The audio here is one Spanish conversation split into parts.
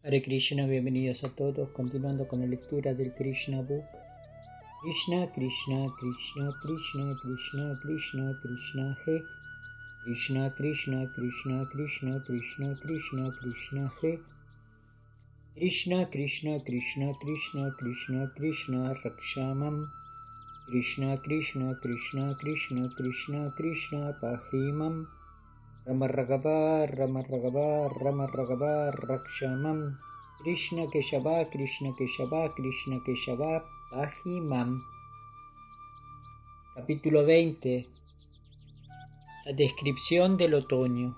Hare Krishna, bienvenidos a todos, continuando con la lectura del Krishna Book. Krishna, Krishna, Krishna, Krishna, Krishna, Krishna, Krishna, He. Krishna, Krishna, Krishna, Krishna, Krishna, Krishna, Krishna, He. Krishna, Krishna, Krishna, Krishna, Krishna, Krishna, Rakshamam. Krishna, Krishna, Krishna, Krishna, Krishna, Krishna, Pahimam. Rama Raghavar, Rama Raghavar, Rama Raghavar, Rakshamam. Krishna Keshava, Krishna Keshava, Krishna Keshava, Pahimam. Capítulo 20. La descripción del otoño.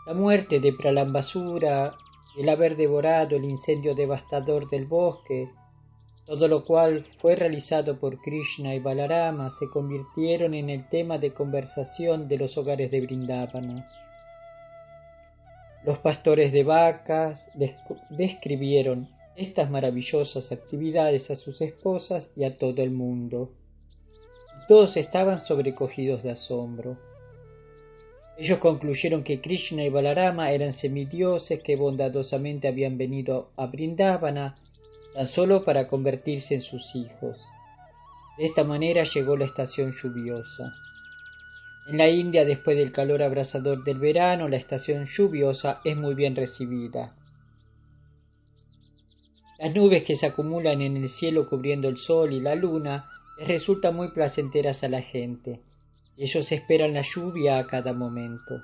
La muerte de Pralambasura, el haber devorado el incendio devastador del bosque, todo lo cual fue realizado por Krishna y Balarama, se convirtieron en el tema de conversación de los hogares de Vrindavana. Los pastores de vacas describieron estas maravillosas actividades a sus esposas y a todo el mundo. Todos estaban sobrecogidos de asombro. Ellos concluyeron que Krishna y Balarama eran semidioses que bondadosamente habían venido a Vrindavana tan solo para convertirse en sus hijos. De esta manera llegó la estación lluviosa. En la India, después del calor abrasador del verano, la estación lluviosa es muy bien recibida. Las nubes que se acumulan en el cielo cubriendo el sol y la luna les resultan muy placenteras a la gente. Ellos esperan la lluvia a cada momento.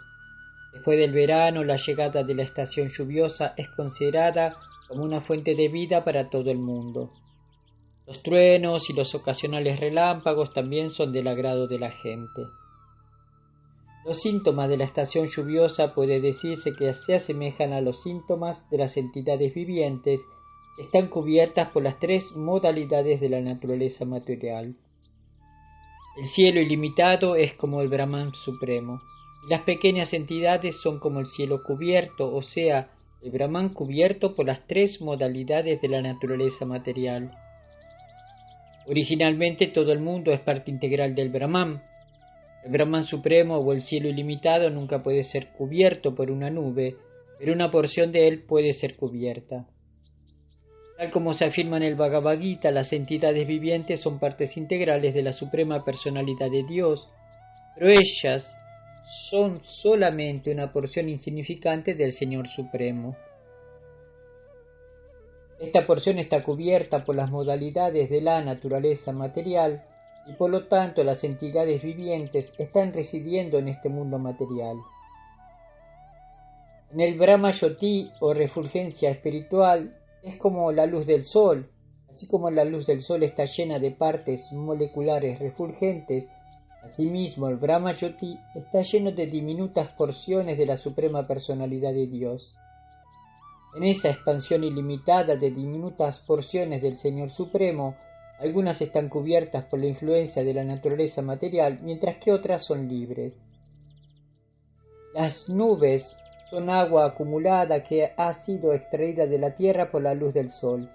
Después del verano, la llegada de la estación lluviosa es considerada como una fuente de vida para todo el mundo. Los truenos y los ocasionales relámpagos también son del agrado de la gente. Los síntomas de la estación lluviosa puede decirse que se asemejan a los síntomas de las entidades vivientes que están cubiertas por las tres modalidades de la naturaleza material. El cielo ilimitado es como el Brahman supremo, y las pequeñas entidades son como el cielo cubierto, o sea, el Brahman cubierto por las tres modalidades de la naturaleza material. Originalmente todo el mundo es parte integral del Brahman. El Brahman supremo o el cielo ilimitado nunca puede ser cubierto por una nube, pero una porción de él puede ser cubierta. Tal como se afirma en el Bhagavad Gita, las entidades vivientes son partes integrales de la suprema personalidad de Dios, pero ellas son solamente una porción insignificante del Señor Supremo. Esta porción está cubierta por las modalidades de la naturaleza material y por lo tanto las entidades vivientes están residiendo en este mundo material. En el Brahma Jyoti o refulgencia espiritual es como la luz del sol. Así como la luz del sol está llena de partes moleculares refulgentes, asimismo el Brahma Jyoti está lleno de diminutas porciones de la suprema personalidad de Dios. En esa expansión ilimitada de diminutas porciones del Señor Supremo, algunas están cubiertas por la influencia de la naturaleza material, mientras que otras son libres. Las nubes son agua acumulada que ha sido extraída de la tierra por la luz del sol.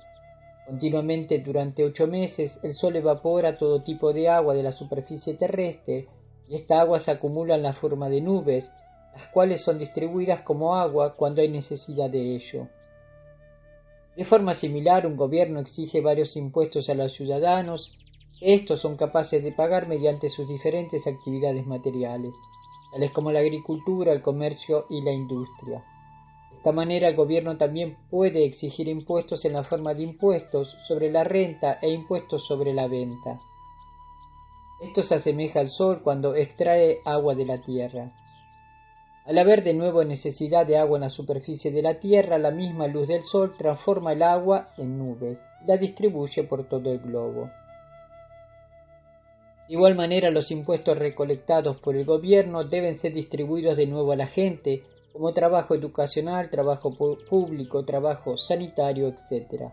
Continuamente durante 8 meses el sol evapora todo tipo de agua de la superficie terrestre y esta agua se acumula en la forma de nubes, las cuales son distribuidas como agua cuando hay necesidad de ello. De forma similar, un gobierno exige varios impuestos a los ciudadanos que estos son capaces de pagar mediante sus diferentes actividades materiales, tales como la agricultura, el comercio y la industria. De esta manera, el gobierno también puede exigir impuestos en la forma de impuestos sobre la renta e impuestos sobre la venta. Esto se asemeja al sol cuando extrae agua de la tierra. Al haber de nuevo necesidad de agua en la superficie de la tierra, la misma luz del sol transforma el agua en nubes y la distribuye por todo el globo. De igual manera, los impuestos recolectados por el gobierno deben ser distribuidos de nuevo a la gente, como trabajo educacional, trabajo público, trabajo sanitario, etc.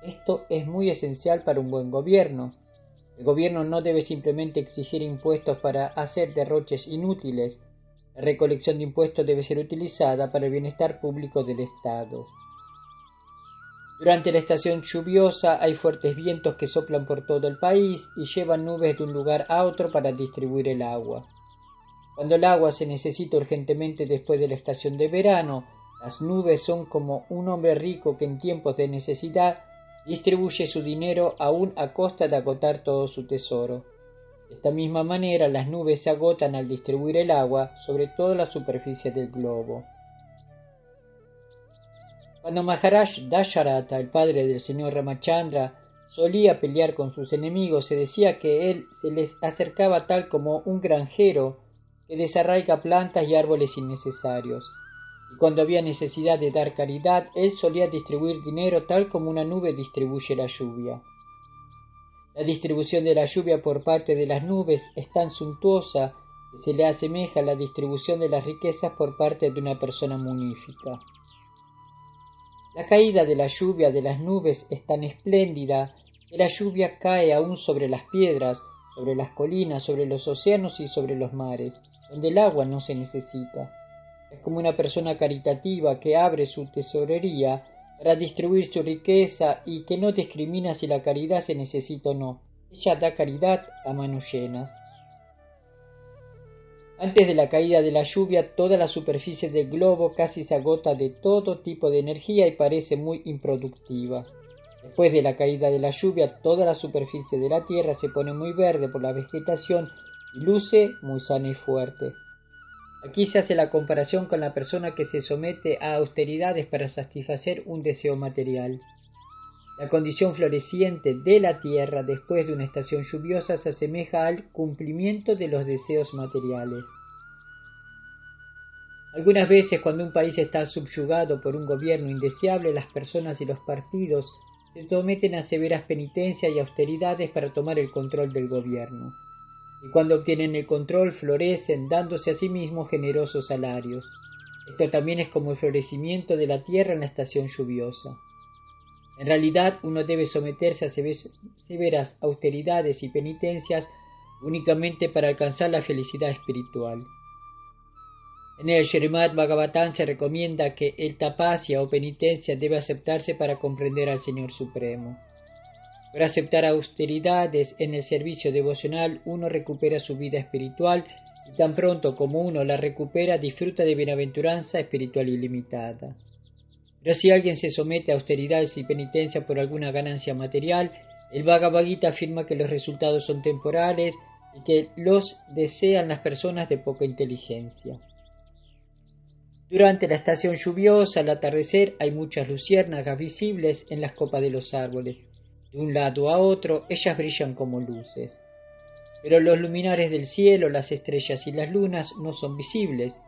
Esto es muy esencial para un buen gobierno. El gobierno no debe simplemente exigir impuestos para hacer derroches inútiles. La recolección de impuestos debe ser utilizada para el bienestar público del Estado. Durante la estación lluviosa hay fuertes vientos que soplan por todo el país y llevan nubes de un lugar a otro para distribuir el agua. Cuando el agua se necesita urgentemente después de la estación de verano, Las nubes son como un hombre rico que en tiempos de necesidad distribuye su dinero aún a costa de agotar todo su tesoro. De esta misma manera, las nubes se agotan al distribuir el agua sobre toda la superficie del globo. Cuando Maharaj Dasharatha, el padre del señor Ramachandra, solía pelear con sus enemigos, se decía que él se les acercaba tal como un granjero que desarraiga plantas y árboles innecesarios. Y cuando había necesidad de dar caridad, él solía distribuir dinero tal como una nube distribuye la lluvia. La distribución de la lluvia por parte de las nubes es tan suntuosa que se le asemeja a la distribución de las riquezas por parte de una persona munífica. La caída de la lluvia de las nubes es tan espléndida que la lluvia cae aún sobre las piedras, sobre las colinas, sobre los océanos y sobre los mares, donde el agua no se necesita. Es como una persona caritativa que abre su tesorería para distribuir su riqueza y que no discrimina si la caridad se necesita o no. Ella da caridad a manos llenas. Antes de la caída de la lluvia, toda la superficie del globo casi se agota de todo tipo de energía y parece muy improductiva. Después de la caída de la lluvia, toda la superficie de la tierra se pone muy verde por la vegetación y luce muy sana y fuerte. Aquí se hace la comparación con la persona que se somete a austeridades para satisfacer un deseo material. La condición floreciente de la tierra después de una estación lluviosa se asemeja al cumplimiento de los deseos materiales. Algunas veces, cuando un país está subyugado por un gobierno indeseable, las personas y los partidos se someten a severas penitencias y austeridades para tomar el control del gobierno. Y cuando obtienen el control, florecen, dándose a sí mismos generosos salarios. Esto también es como el florecimiento de la tierra en la estación lluviosa. En realidad, uno debe someterse a severas austeridades y penitencias únicamente para alcanzar la felicidad espiritual. En el Srimad Bhagavatam se recomienda que el tapasya o penitencia debe aceptarse para comprender al Señor Supremo. Por aceptar austeridades en el servicio devocional, uno recupera su vida espiritual y tan pronto como uno la recupera, disfruta de bienaventuranza espiritual ilimitada. Pero si alguien se somete a austeridades y penitencia por alguna ganancia material, el Bhagavad Gita afirma que los resultados son temporales y que los desean las personas de poca inteligencia. Durante la estación lluviosa, al atardecer, hay muchas luciérnagas visibles en las copas de los árboles. De un lado a otro, ellas brillan como luces. Pero los luminares del cielo, las estrellas y las lunas no son visibles.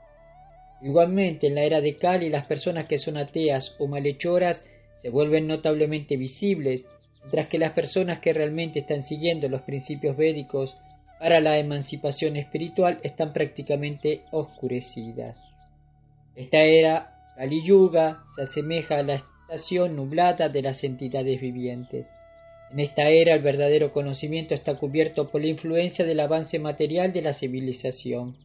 Igualmente, en la era de Kali, las personas que son ateas o malhechoras se vuelven notablemente visibles, mientras que las personas que realmente están siguiendo los principios védicos para la emancipación espiritual están prácticamente oscurecidas. Esta era, Kali Yuga, se asemeja a la estación nublada de las entidades vivientes. En esta era el verdadero conocimiento está cubierto por la influencia del avance material de la civilización.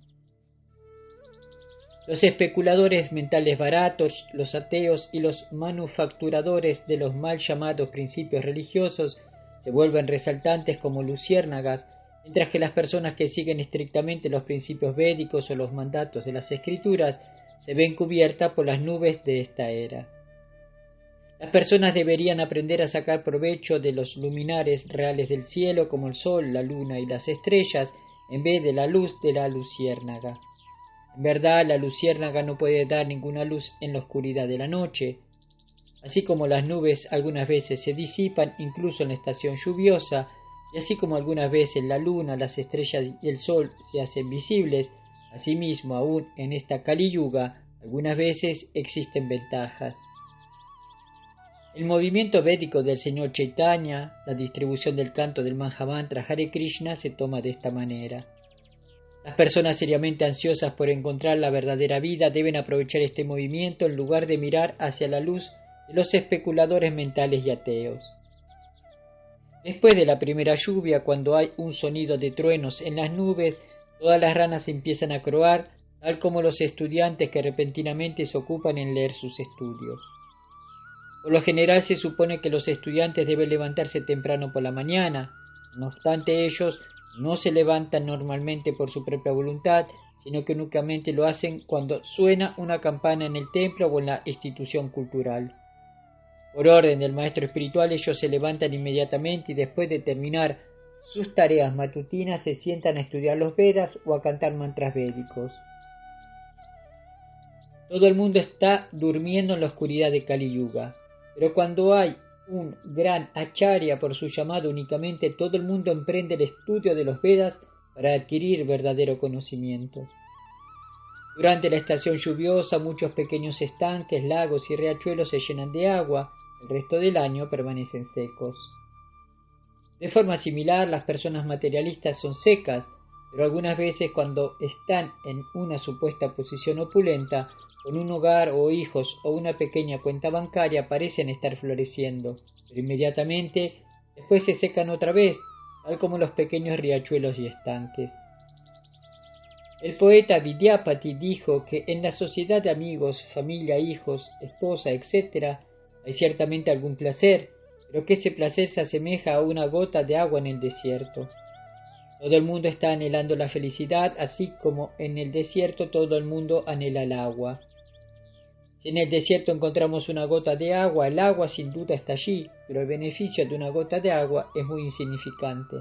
Los especuladores mentales baratos, los ateos y los manufacturadores de los mal llamados principios religiosos se vuelven resaltantes como luciérnagas, mientras que las personas que siguen estrictamente los principios védicos o los mandatos de las escrituras se ven cubiertas por las nubes de esta era. Las personas deberían aprender a sacar provecho de los luminares reales del cielo como el sol, la luna y las estrellas, en vez de la luz de la luciérnaga. En verdad, la luciérnaga no puede dar ninguna luz en la oscuridad de la noche. Así como las nubes algunas veces se disipan incluso en la estación lluviosa, y así como algunas veces la luna, las estrellas y el sol se hacen visibles, asimismo aún en esta Kali Yuga algunas veces existen ventajas. El movimiento védico del señor Chaitanya, la distribución del canto del Mahamantra Hare Krishna se toma de esta manera. Las personas seriamente ansiosas por encontrar la verdadera vida deben aprovechar este movimiento en lugar de mirar hacia la luz de los especuladores mentales y ateos. Después de la primera lluvia, cuando hay un sonido de truenos en las nubes, todas las ranas empiezan a croar, tal como los estudiantes que repentinamente se ocupan en leer sus estudios. Por lo general se supone que los estudiantes deben levantarse temprano por la mañana. No obstante, ellos no se levantan normalmente por su propia voluntad, sino que únicamente lo hacen cuando suena una campana en el templo o en la institución cultural. Por orden del maestro espiritual, ellos se levantan inmediatamente y después de terminar sus tareas matutinas se sientan a estudiar los Vedas o a cantar mantras védicos. Todo el mundo está durmiendo en la oscuridad de Kali Yuga, pero cuando hay un gran acharya por su llamado, únicamente todo el mundo emprende el estudio de los Vedas para adquirir verdadero conocimiento. Durante la estación lluviosa, muchos pequeños estanques, lagos y riachuelos se llenan de agua, el resto del año permanecen secos. De forma similar, las personas materialistas son secas, pero algunas veces cuando están en una supuesta posición opulenta, con un hogar o hijos o una pequeña cuenta bancaria, parecen estar floreciendo, pero inmediatamente después se secan otra vez, tal como los pequeños riachuelos y estanques. El poeta Vidyapati dijo que en la sociedad de amigos, familia, hijos, esposa, etc., hay ciertamente algún placer, pero que ese placer se asemeja a una gota de agua en el desierto. Todo el mundo está anhelando la felicidad, así como en el desierto todo el mundo anhela el agua. Si en el desierto encontramos una gota de agua, el agua sin duda está allí, pero el beneficio de una gota de agua es muy insignificante.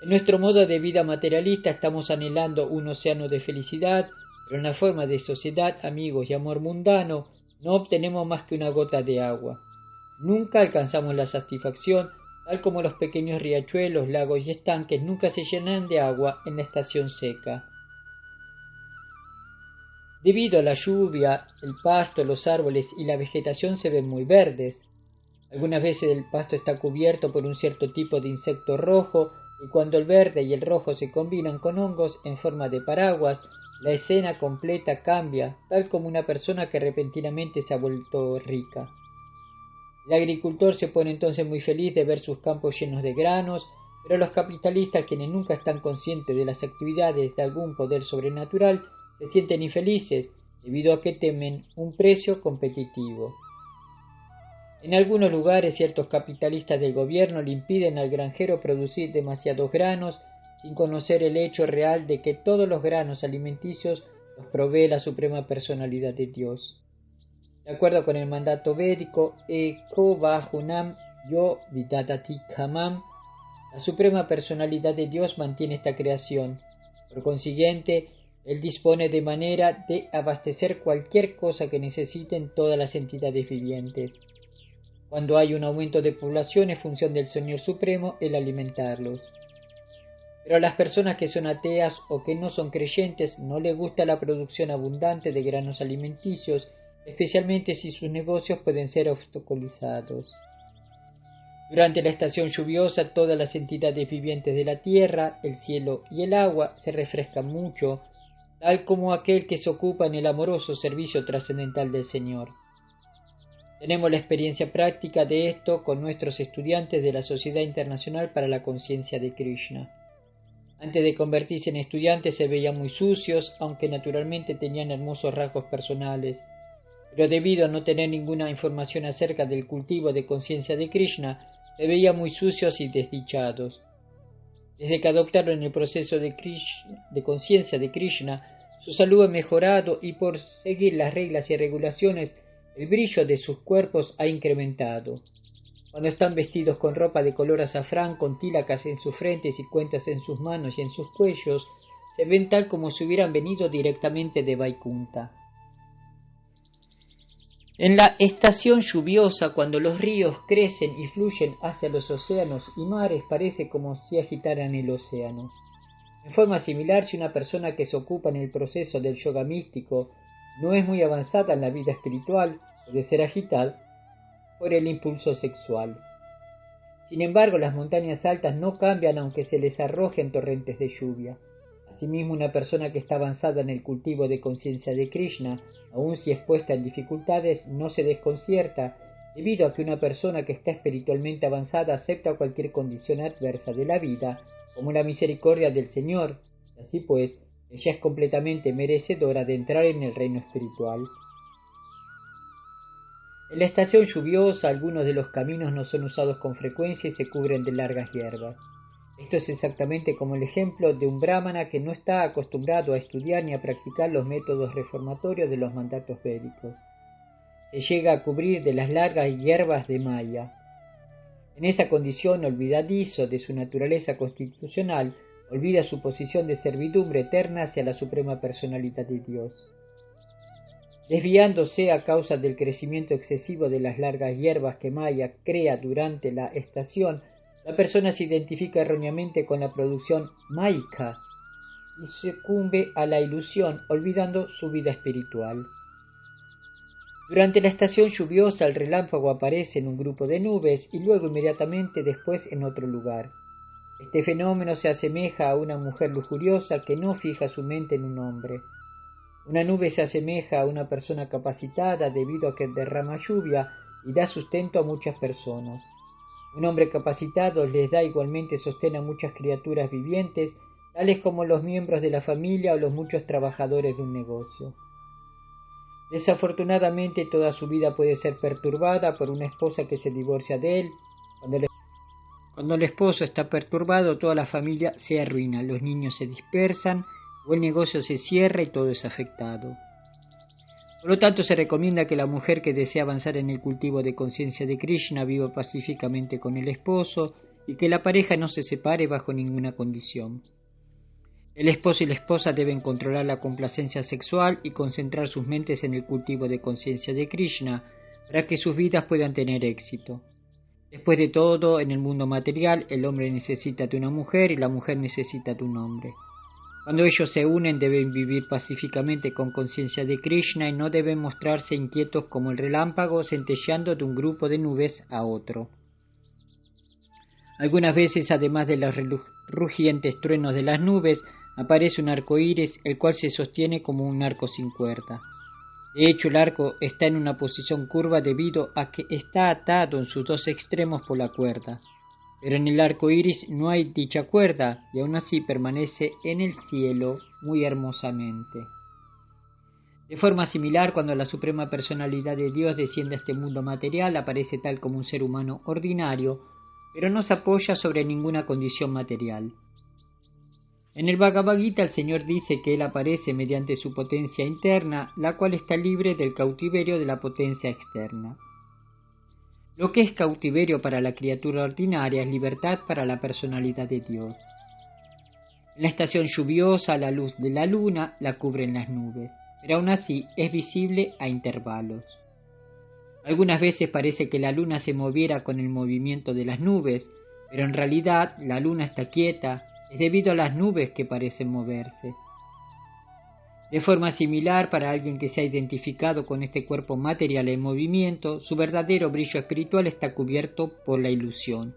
En nuestro modo de vida materialista estamos anhelando un océano de felicidad, pero en la forma de sociedad, amigos y amor mundano no obtenemos más que una gota de agua. Nunca alcanzamos la satisfacción, tal como los pequeños riachuelos, lagos y estanques nunca se llenan de agua en la estación seca. Debido a la lluvia, el pasto, los árboles y la vegetación se ven muy verdes. Algunas veces el pasto está cubierto por un cierto tipo de insecto rojo, y cuando el verde y el rojo se combinan con hongos en forma de paraguas, la escena completa cambia, tal como una persona que repentinamente se ha vuelto rica. El agricultor se pone entonces muy feliz de ver sus campos llenos de granos, pero los capitalistas, quienes nunca están conscientes de las actividades de algún poder sobrenatural, se sienten infelices debido a que temen un precio competitivo. En algunos lugares ciertos capitalistas del gobierno le impiden al granjero producir demasiados granos sin conocer el hecho real de que todos los granos alimenticios los provee la suprema personalidad de Dios. De acuerdo con el mandato védico, Eko Bahunam Yo Vidadati Kamam, la suprema personalidad de Dios mantiene esta creación. Por consiguiente, Él dispone de manera de abastecer cualquier cosa que necesiten todas las entidades vivientes. Cuando hay un aumento de población es función del Señor Supremo el alimentarlos. Pero a las personas que son ateas o que no son creyentes no les gusta la producción abundante de granos alimenticios, especialmente si sus negocios pueden ser obstaculizados. Durante la estación lluviosa todas las entidades vivientes de la tierra, el cielo y el agua se refrescan mucho, tal como aquel que se ocupa en el amoroso servicio trascendental del Señor. Tenemos la experiencia práctica de esto con nuestros estudiantes de la Sociedad Internacional para la Conciencia de Krishna. Antes de convertirse en estudiantes se veían muy sucios, aunque naturalmente tenían hermosos rasgos personales. Pero debido a no tener ninguna información acerca del cultivo de conciencia de Krishna, se veían muy sucios y desdichados. Desde que adoptaron el proceso de conciencia de Krishna, su salud ha mejorado y por seguir las reglas y regulaciones, el brillo de sus cuerpos ha incrementado. Cuando están vestidos con ropa de color azafrán, con tilacas en sus frentes y cuentas en sus manos y en sus cuellos, se ven tal como si hubieran venido directamente de Vaikunta. En la estación lluviosa, cuando los ríos crecen y fluyen hacia los océanos y mares, parece como si agitaran el océano. En forma similar, si una persona que se ocupa en el proceso del yoga místico no es muy avanzada en la vida espiritual, puede ser agitada por el impulso sexual. Sin embargo, las montañas altas no cambian aunque se les arrojen torrentes de lluvia. Asimismo, una persona que está avanzada en el cultivo de conciencia de Krishna, aun si expuesta en dificultades, no se desconcierta, debido a que una persona que está espiritualmente avanzada acepta cualquier condición adversa de la vida como la misericordia del Señor. Así pues, ella es completamente merecedora de entrar en el reino espiritual. En la estación lluviosa, algunos de los caminos no son usados con frecuencia y se cubren de largas hierbas. Esto es exactamente como el ejemplo de un brahmana que no está acostumbrado a estudiar ni a practicar los métodos reformatorios de los mandatos védicos. Se llega a cubrir de las largas hierbas de Maya. En esa condición olvidadizo de su naturaleza constitucional, olvida su posición de servidumbre eterna hacia la suprema personalidad de Dios. Desviándose a causa del crecimiento excesivo de las largas hierbas que Maya crea durante la estación, la persona se identifica erróneamente con la producción máica y sucumbe a la ilusión, olvidando su vida espiritual. Durante la estación lluviosa, el relámpago aparece en un grupo de nubes y luego inmediatamente después en otro lugar. Este fenómeno se asemeja a una mujer lujuriosa que no fija su mente en un hombre. Una nube se asemeja a una persona capacitada debido a que derrama lluvia y da sustento a muchas personas. Un hombre capacitado les da igualmente sostén a muchas criaturas vivientes, tales como los miembros de la familia o los muchos trabajadores de un negocio. Desafortunadamente, toda su vida puede ser perturbada por una esposa que se divorcia de él. Cuando el esposo está perturbado, toda la familia se arruina, los niños se dispersan o el negocio se cierra y todo es afectado. Por lo tanto, se recomienda que la mujer que desea avanzar en el cultivo de conciencia de Krishna viva pacíficamente con el esposo y que la pareja no se separe bajo ninguna condición. El esposo y la esposa deben controlar la complacencia sexual y concentrar sus mentes en el cultivo de conciencia de Krishna para que sus vidas puedan tener éxito. Después de todo, en el mundo material, el hombre necesita de una mujer y la mujer necesita de un hombre. Cuando ellos se unen, deben vivir pacíficamente con conciencia de Krishna y no deben mostrarse inquietos como el relámpago centelleando de un grupo de nubes a otro. Algunas veces, además de los rugientes truenos de las nubes, aparece un arco iris, el cual se sostiene como un arco sin cuerda. De hecho, el arco está en una posición curva debido a que está atado en sus dos extremos por la cuerda. Pero en el arco iris no hay dicha cuerda, y aún así permanece en el cielo muy hermosamente. De forma similar, cuando la Suprema Personalidad de Dios desciende a este mundo material, aparece tal como un ser humano ordinario, pero no se apoya sobre ninguna condición material. En el Bhagavad Gita el Señor dice que Él aparece mediante su potencia interna, la cual está libre del cautiverio de la potencia externa. Lo que es cautiverio para la criatura ordinaria es libertad para la personalidad de Dios. En la estación lluviosa, la luz de la luna la cubren las nubes, pero aún así es visible a intervalos. Algunas veces parece que la luna se moviera con el movimiento de las nubes, pero en realidad la luna está quieta, es debido a las nubes que parecen moverse. De forma similar, para alguien que se ha identificado con este cuerpo material en movimiento, su verdadero brillo espiritual está cubierto por la ilusión.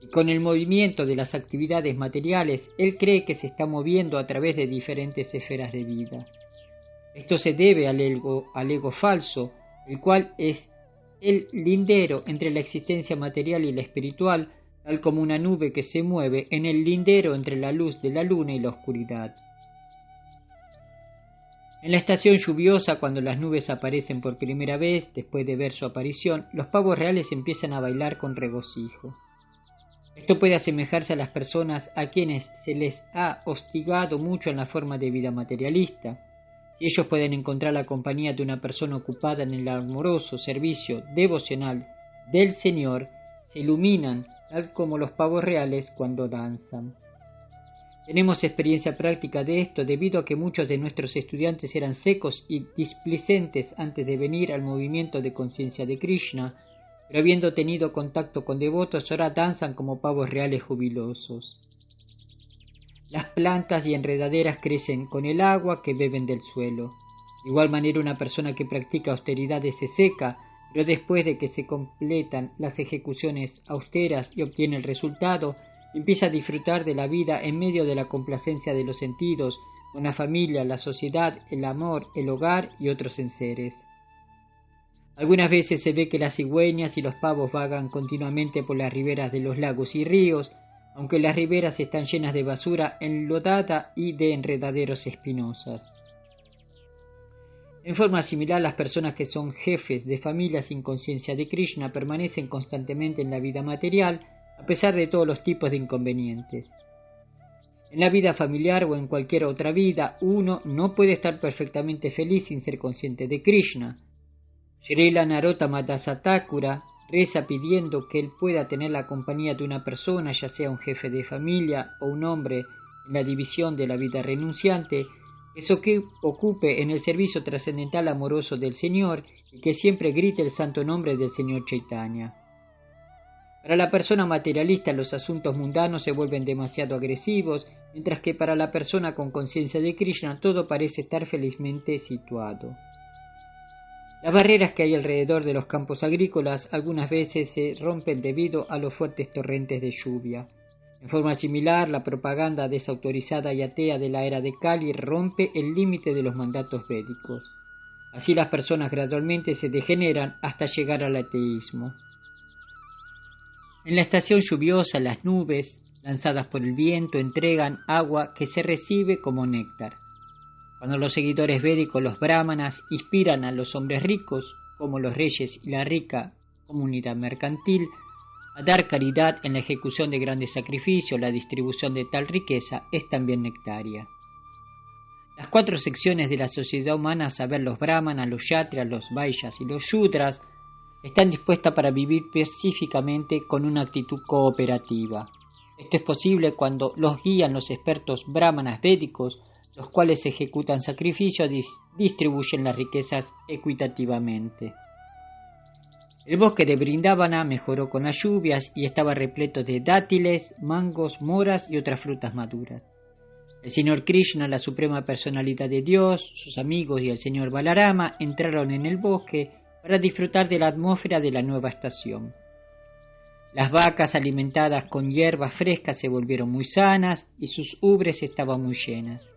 Y con el movimiento de las actividades materiales, él cree que se está moviendo a través de diferentes esferas de vida. Esto se debe al ego falso, el cual es el lindero entre la existencia material y la espiritual, tal como una nube que se mueve en el lindero entre la luz de la luna y la oscuridad. En la estación lluviosa, cuando las nubes aparecen por primera vez, después de ver su aparición, los pavos reales empiezan a bailar con regocijo. Esto puede asemejarse a las personas a quienes se les ha hostigado mucho en la forma de vida materialista. Si ellos pueden encontrar la compañía de una persona ocupada en el amoroso servicio devocional del Señor, se iluminan tal como los pavos reales cuando danzan. Tenemos experiencia práctica de esto debido a que muchos de nuestros estudiantes eran secos y displicentes antes de venir al movimiento de conciencia de Krishna, pero habiendo tenido contacto con devotos ahora danzan como pavos reales jubilosos. Las plantas y enredaderas crecen con el agua que beben del suelo. De igual manera, una persona que practica austeridades se seca, pero después de que se completan las ejecuciones austeras y obtiene el resultado, empieza a disfrutar de la vida en medio de la complacencia de los sentidos, con la familia, la sociedad, el amor, el hogar y otros enseres. Algunas veces se ve que las cigüeñas y los pavos vagan continuamente por las riberas de los lagos y ríos, aunque las riberas están llenas de basura enlodada y de enredaderos espinosas. En forma similar, las personas que son jefes de familia sin conciencia de Krishna permanecen constantemente en la vida material, a pesar de todos los tipos de inconvenientes. En la vida familiar o en cualquier otra vida, uno no puede estar perfectamente feliz sin ser consciente de Krishna. Srila Narottama Dasa Thakura reza pidiendo que él pueda tener la compañía de una persona, ya sea un jefe de familia o un hombre en la división de la vida renunciante, que se ocupe en el servicio trascendental amoroso del Señor y que siempre grite el santo nombre del Señor Chaitanya. Para la persona materialista los asuntos mundanos se vuelven demasiado agresivos, mientras que para la persona con conciencia de Krishna todo parece estar felizmente situado. Las barreras que hay alrededor de los campos agrícolas algunas veces se rompen debido a los fuertes torrentes de lluvia. En forma similar, la propaganda desautorizada y atea de la era de Kali rompe el límite de los mandatos védicos. Así las personas gradualmente se degeneran hasta llegar al ateísmo. En la estación lluviosa, las nubes, lanzadas por el viento, entregan agua que se recibe como néctar. Cuando los seguidores védicos, los brahmanas, inspiran a los hombres ricos, como los reyes y la rica comunidad mercantil, a dar caridad en la ejecución de grandes sacrificios, la distribución de tal riqueza es también nectaria. Las 4 secciones de la sociedad humana, a saber los brahmanas, los kshatriyas, los vaishyas y los shudras, están dispuestas para vivir pacíficamente con una actitud cooperativa. Esto es posible cuando los guían los expertos brahmanas védicos, los cuales ejecutan sacrificios y distribuyen las riquezas equitativamente. El bosque de Vrindavana mejoró con las lluvias y estaba repleto de dátiles, mangos, moras y otras frutas maduras. El señor Krishna, la suprema personalidad de Dios, sus amigos y el señor Balarama entraron en el bosque para disfrutar de la atmósfera de la nueva estación. Las vacas alimentadas con hierbas frescas se volvieron muy sanas y sus ubres estaban muy llenas.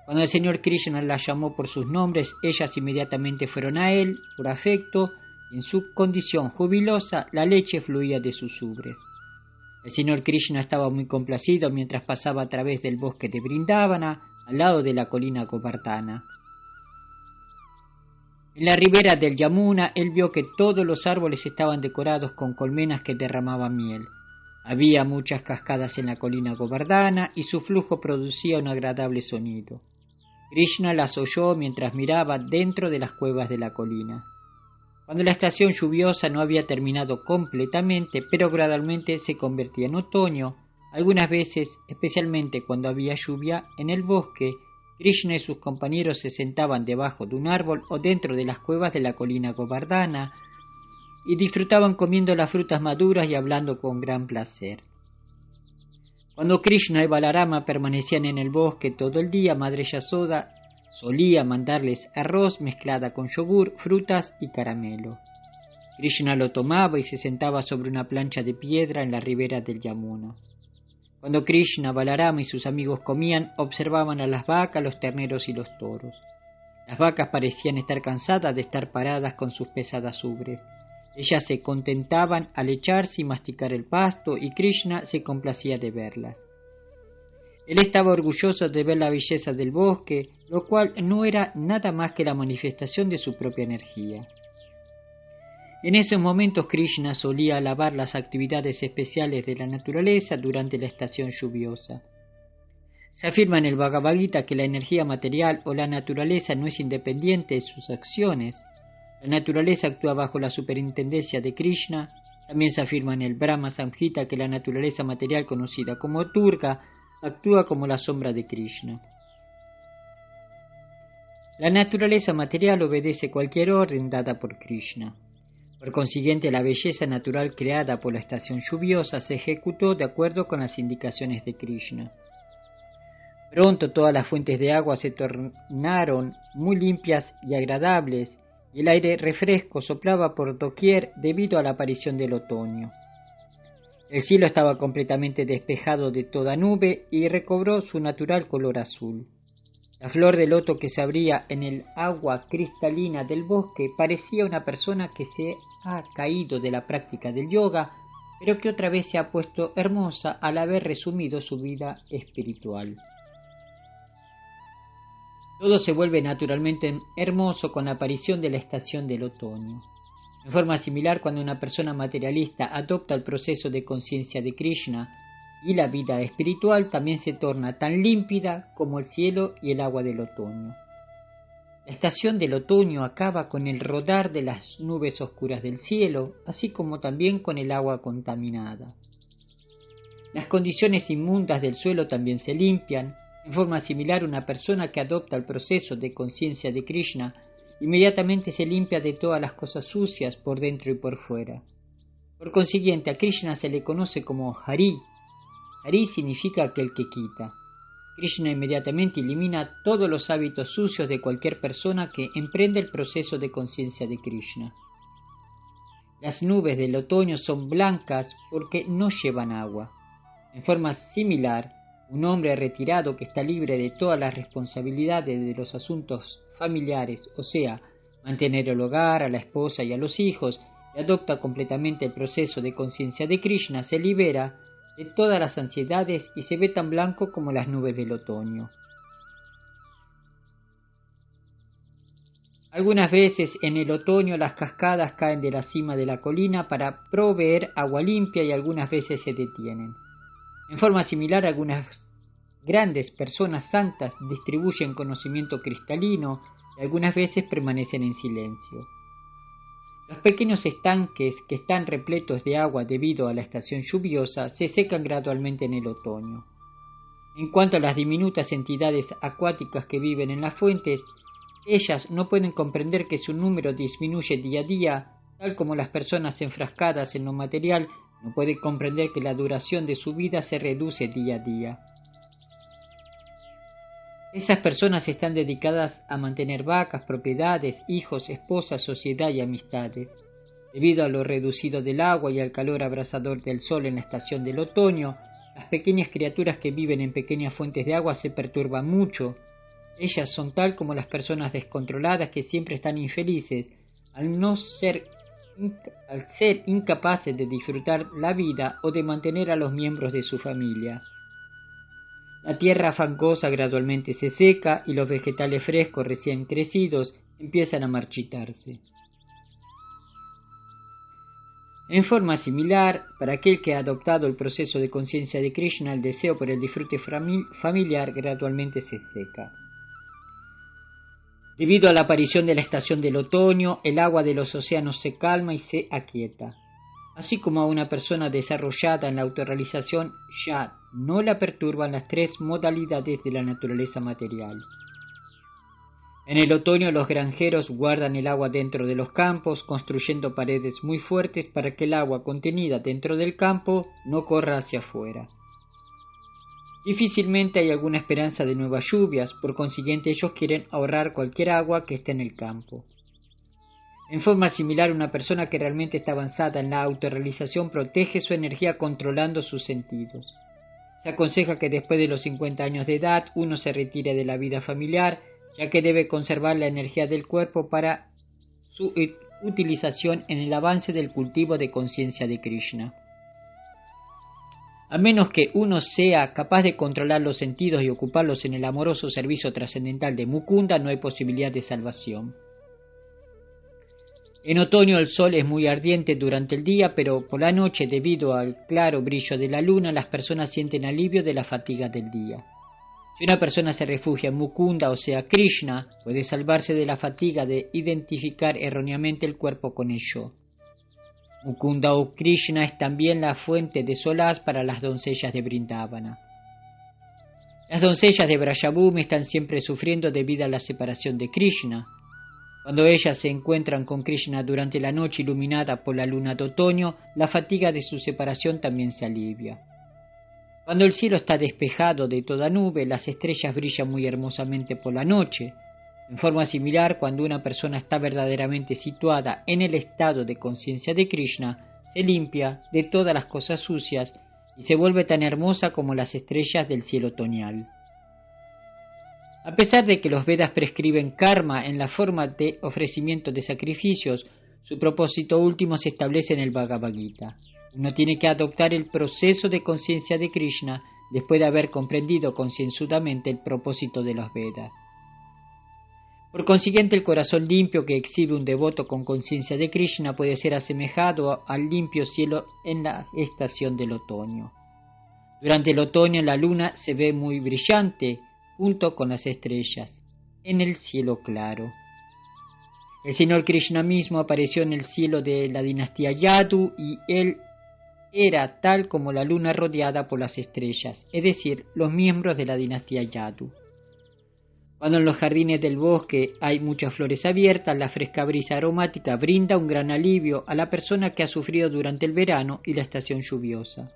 Cuando el señor Krishna las llamó por sus nombres, ellas inmediatamente fueron a él por afecto, y en su condición jubilosa la leche fluía de sus ubres. El señor Krishna estaba muy complacido mientras pasaba a través del bosque de Vrindavana, al lado de la colina Govardhana. En la ribera del Yamuna, él vio que todos los árboles estaban decorados con colmenas que derramaban miel. Había muchas cascadas en la colina Govardhana y su flujo producía un agradable sonido. Krishna las oyó mientras miraba dentro de las cuevas de la colina. Cuando la estación lluviosa no había terminado completamente, pero gradualmente se convertía en otoño, algunas veces, especialmente cuando había lluvia, en el bosque, Krishna y sus compañeros se sentaban debajo de un árbol o dentro de las cuevas de la colina Govardhana y disfrutaban comiendo las frutas maduras y hablando con gran placer. Cuando Krishna y Balarama permanecían en el bosque todo el día, Madre Yasoda solía mandarles arroz mezclada con yogur, frutas y caramelo. Krishna lo tomaba y se sentaba sobre una plancha de piedra en la ribera del Yamuna. Cuando Krishna, Balarama y sus amigos comían, observaban a las vacas, los terneros y los toros. Las vacas parecían estar cansadas de estar paradas con sus pesadas ubres. Ellas se contentaban al echarse y masticar el pasto, y Krishna se complacía de verlas. Él estaba orgulloso de ver la belleza del bosque, lo cual no era nada más que la manifestación de su propia energía. En esos momentos Krishna solía alabar las actividades especiales de la naturaleza durante la estación lluviosa. Se afirma en el Bhagavad Gita que la energía material o la naturaleza no es independiente de sus acciones. La naturaleza actúa bajo la superintendencia de Krishna. También se afirma en el Brahma Samhita que la naturaleza material conocida como Durga actúa como la sombra de Krishna. La naturaleza material obedece cualquier orden dada por Krishna. Por consiguiente, la belleza natural creada por la estación lluviosa se ejecutó de acuerdo con las indicaciones de Krishna. Pronto todas las fuentes de agua se tornaron muy limpias y agradables, y el aire refresco soplaba por doquier debido a la aparición del otoño. El cielo estaba completamente despejado de toda nube y recobró su natural color azul. La flor de loto que se abría en el agua cristalina del bosque parecía una persona que se ha caído de la práctica del yoga, pero que otra vez se ha puesto hermosa al haber resumido su vida espiritual. Todo se vuelve naturalmente hermoso con la aparición de la estación del otoño. En forma similar, cuando una persona materialista adopta el proceso de conciencia de Krishna y la vida espiritual, también se torna tan límpida como el cielo y el agua del otoño. La estación del otoño acaba con el rodar de las nubes oscuras del cielo, así como también con el agua contaminada. Las condiciones inmundas del suelo también se limpian. En forma similar, una persona que adopta el proceso de conciencia de Krishna inmediatamente se limpia de todas las cosas sucias por dentro y por fuera. Por consiguiente, a Krishna se le conoce como Hari. Hari significa aquel que quita. Krishna inmediatamente elimina todos los hábitos sucios de cualquier persona que emprende el proceso de conciencia de Krishna. Las nubes del otoño son blancas porque no llevan agua. En forma similar, un hombre retirado que está libre de todas las responsabilidades de los asuntos familiares, o sea, mantener el hogar, a la esposa y a los hijos, y adopta completamente el proceso de conciencia de Krishna, se libera de todas las ansiedades y se ve tan blanco como las nubes del otoño. Algunas veces en el otoño las cascadas caen de la cima de la colina para proveer agua limpia y algunas veces se detienen. En forma similar, algunas grandes personas santas distribuyen conocimiento cristalino y algunas veces permanecen en silencio. Los pequeños estanques que están repletos de agua debido a la estación lluviosa se secan gradualmente en el otoño. En cuanto a las diminutas entidades acuáticas que viven en las fuentes, ellas no pueden comprender que su número disminuye día a día, tal como las personas enfrascadas en lo material no pueden comprender que la duración de su vida se reduce día a día. Esas personas están dedicadas a mantener vacas, propiedades, hijos, esposas, sociedad y amistades. Debido a lo reducido del agua y al calor abrasador del sol en la estación del otoño, las pequeñas criaturas que viven en pequeñas fuentes de agua se perturban mucho. Ellas son tal como las personas descontroladas que siempre están infelices al ser incapaces de disfrutar la vida o de mantener a los miembros de su familia. La tierra fangosa gradualmente se seca y los vegetales frescos recién crecidos empiezan a marchitarse. En forma similar, para aquel que ha adoptado el proceso de conciencia de Krishna, el deseo por el disfrute familiar gradualmente se seca. Debido a la aparición de la estación del otoño, el agua de los océanos se calma y se aquieta. Así como a una persona desarrollada en la autorrealización ya no la perturban las tres modalidades de la naturaleza material. En el otoño los granjeros guardan el agua dentro de los campos, construyendo paredes muy fuertes para que el agua contenida dentro del campo no corra hacia afuera. Difícilmente hay alguna esperanza de nuevas lluvias, por consiguiente ellos quieren ahorrar cualquier agua que esté en el campo. En forma similar, una persona que realmente está avanzada en la autorrealización protege su energía controlando sus sentidos. Se aconseja que después de los 50 años de edad uno se retire de la vida familiar, ya que debe conservar la energía del cuerpo para su utilización en el avance del cultivo de conciencia de Krishna. A menos que uno sea capaz de controlar los sentidos y ocuparlos en el amoroso servicio trascendental de Mukunda, no hay posibilidad de salvación. En otoño el sol es muy ardiente durante el día, pero por la noche, debido al claro brillo de la luna, las personas sienten alivio de la fatiga del día. Si una persona se refugia en Mukunda, o sea Krishna, puede salvarse de la fatiga de identificar erróneamente el cuerpo con el yo. Mukunda o Krishna es también la fuente de solaz para las doncellas de Vrindavana. Las doncellas de Brajabhumi están siempre sufriendo debido a la separación de Krishna. Cuando ellas se encuentran con Krishna durante la noche iluminada por la luna de otoño, la fatiga de su separación también se alivia. Cuando el cielo está despejado de toda nube, las estrellas brillan muy hermosamente por la noche. En forma similar, cuando una persona está verdaderamente situada en el estado de conciencia de Krishna, se limpia de todas las cosas sucias y se vuelve tan hermosa como las estrellas del cielo otoñal. A pesar de que los Vedas prescriben karma en la forma de ofrecimiento de sacrificios, su propósito último se establece en el Bhagavad Gita. Uno tiene que adoptar el proceso de conciencia de Krishna después de haber comprendido concienzudamente el propósito de los Vedas. Por consiguiente, el corazón limpio que exhibe un devoto con conciencia de Krishna puede ser asemejado al limpio cielo en la estación del otoño. Durante el otoño la luna se ve muy brillante junto con las estrellas en el cielo claro. El señor Krishna mismo apareció en el cielo de la dinastía Yadu y él era tal como la luna rodeada por las estrellas, es decir, los miembros de la dinastía Yadu. Cuando en los jardines del bosque hay muchas flores abiertas, la fresca brisa aromática brinda un gran alivio a la persona que ha sufrido durante el verano y la estación lluviosa.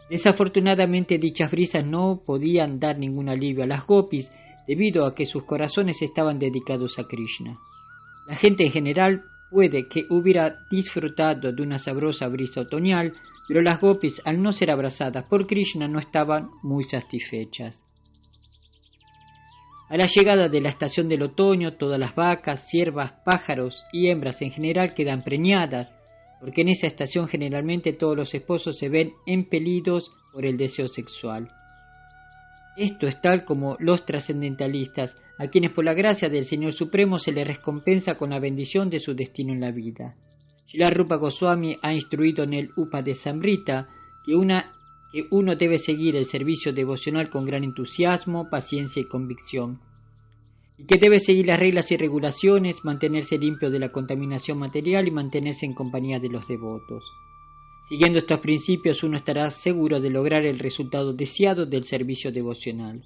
Desafortunadamente dichas brisas no podían dar ningún alivio a las gopis debido a que sus corazones estaban dedicados a Krishna. La gente en general puede que hubiera disfrutado de una sabrosa brisa otoñal, pero las gopis, al no ser abrazadas por Krishna, no estaban muy satisfechas. A la llegada de la estación del otoño, todas las vacas, ciervas, pájaros y hembras en general quedan preñadas, porque en esa estación generalmente todos los esposos se ven impelidos por el deseo sexual. Esto es tal como los trascendentalistas, a quienes por la gracia del Señor Supremo se les recompensa con la bendición de su destino en la vida. Srila Rupa Goswami ha instruido en el Upadesamrita que uno debe seguir el servicio devocional con gran entusiasmo, paciencia y convicción, y que debe seguir las reglas y regulaciones, mantenerse limpio de la contaminación material y mantenerse en compañía de los devotos. Siguiendo estos principios uno estará seguro de lograr el resultado deseado del servicio devocional.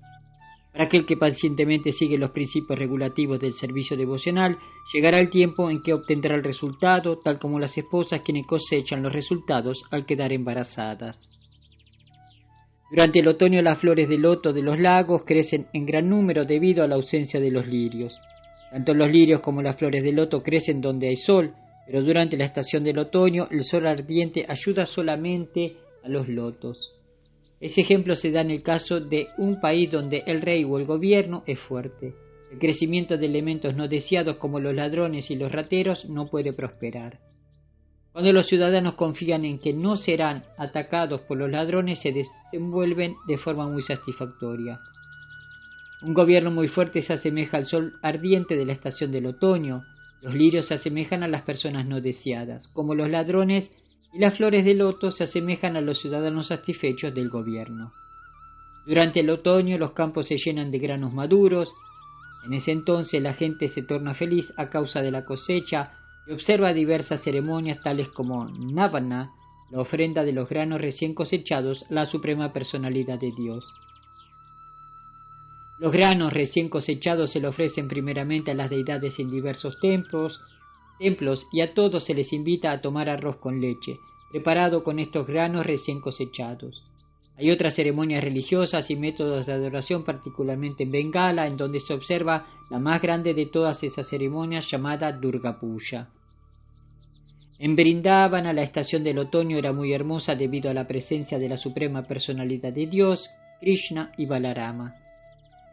Para aquel que pacientemente sigue los principios regulativos del servicio devocional, llegará el tiempo en que obtendrá el resultado, tal como las esposas quienes cosechan los resultados al quedar embarazadas. Durante el otoño las flores de loto de los lagos crecen en gran número debido a la ausencia de los lirios. Tanto los lirios como las flores de loto crecen donde hay sol, pero durante la estación del otoño el sol ardiente ayuda solamente a los lotos. Ese ejemplo se da en el caso de un país donde el rey o el gobierno es fuerte. El crecimiento de elementos no deseados como los ladrones y los rateros no puede prosperar. Cuando los ciudadanos confían en que no serán atacados por los ladrones, se desenvuelven de forma muy satisfactoria. Un gobierno muy fuerte se asemeja al sol ardiente de la estación del otoño. Los lirios se asemejan a las personas no deseadas, como los ladrones, y las flores de loto se asemejan a los ciudadanos satisfechos del gobierno. Durante el otoño los campos se llenan de granos maduros. En ese entonces la gente se torna feliz a causa de la cosecha y observa diversas ceremonias tales como Navana, la ofrenda de los granos recién cosechados a la Suprema Personalidad de Dios. Los granos recién cosechados se le ofrecen primeramente a las deidades en diversos templos y a todos se les invita a tomar arroz con leche, preparado con estos granos recién cosechados. Hay otras ceremonias religiosas y métodos de adoración, particularmente en Bengala, en donde se observa la más grande de todas esas ceremonias llamada Durga Puja. En Vrindavana la estación del otoño era muy hermosa debido a la presencia de la Suprema Personalidad de Dios, Krishna y Balarama.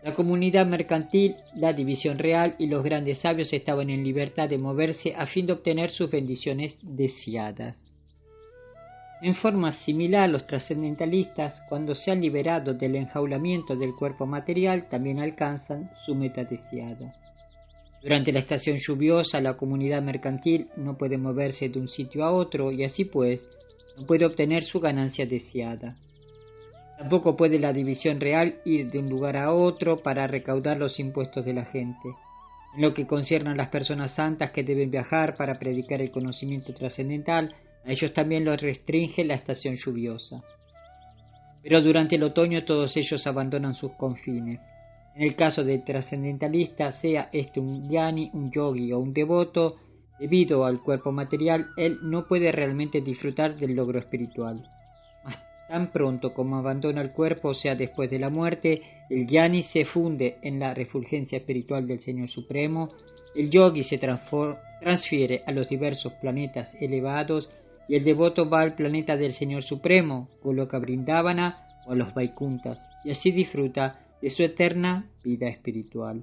La comunidad mercantil, la división real y los grandes sabios estaban en libertad de moverse a fin de obtener sus bendiciones deseadas. En forma similar, los trascendentalistas, cuando se han liberado del enjaulamiento del cuerpo material, también alcanzan su meta deseada. Durante la estación lluviosa, la comunidad mercantil no puede moverse de un sitio a otro y así pues, no puede obtener su ganancia deseada. Tampoco puede la división real ir de un lugar a otro para recaudar los impuestos de la gente. En lo que concierne a las personas santas que deben viajar para predicar el conocimiento trascendental, a ellos también los restringe la estación lluviosa. Pero durante el otoño todos ellos abandonan sus confines. En el caso del trascendentalista, sea este un jnani, un yogi o un devoto, debido al cuerpo material, él no puede realmente disfrutar del logro espiritual. Tan pronto como abandona el cuerpo, o sea, después de la muerte, el jnani se funde en la refulgencia espiritual del Señor Supremo, el yogi se transfiere a los diversos planetas elevados y el devoto va al planeta del Señor Supremo, Goloka Vrindavana o a los Vaikuntas, y así disfruta de su eterna vida espiritual.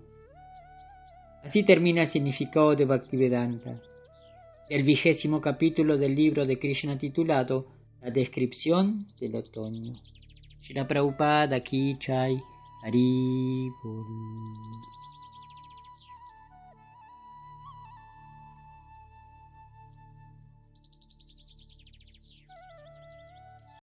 Así termina el significado de Bhaktivedanta, el 20º capítulo del libro de Krishna titulado La descripción del otoño. Srila Prabhupada Ki Jai, Hari Bol.